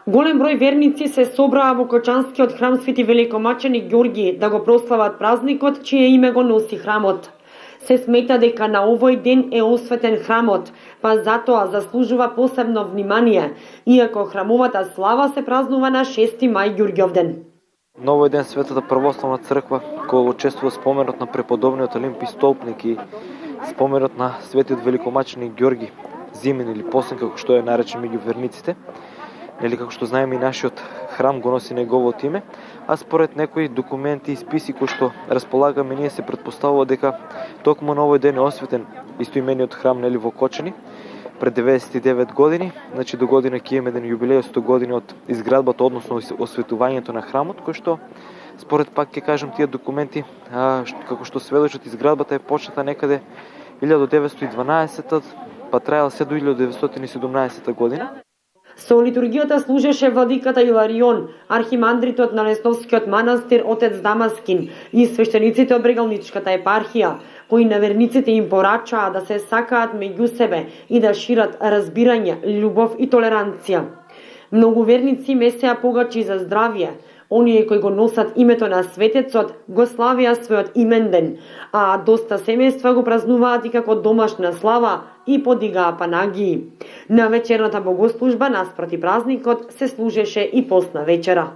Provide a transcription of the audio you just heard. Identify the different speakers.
Speaker 1: Голем број верници се собраа во Кочанскиот храм Свети Великомаченик Ѓорги да го прослават празникот чие име го носи храмот. Се смета дека на овој ден е осветен храмот, па затоа заслужува посебно внимание, иако храмовата слава се празнува на 6 мај Ѓурѓовден.
Speaker 2: На овој ден Светата православна црква која чествува споменот на преподобниот Олимпи Столпник и споменот на Светиот Великомаченик Ѓорги Зимен или Посен, како што е наречен меѓу верниците. Нели, како што знаеме, и нашиот храм го носи неговото име, а според некои документи и списи кои што располагаме, ние се претпоставува дека токму на овој ден е осветен истоимениот храм, нели, во Кочани пред 99 години. Значи до година ќе имаме еден јубилеј 100 години од изградбата, односно осветувањето на храмот, кој што според пак ќе кажам тие документи, како што сведочат, изградбата е почната некаде 1912, па траела се до 1917 година.
Speaker 1: Со литургијата служеше владиката Иларион, архимандритот на Лесновскиот манастир отец Дамаскин и свештениците од Брегалничката епархија, кои на верниците им порачаа да се сакаат меѓу себе и да шират разбирање, љубов и толеранција. Многу верници месеа погачи за здравје. Оние кои го носат името на светецот го славија својот именден, а доста семејства го празнуваат и како домашна слава и подигаа панагии. На вечерната богослужба наспроти празникот се служеше и постна вечера.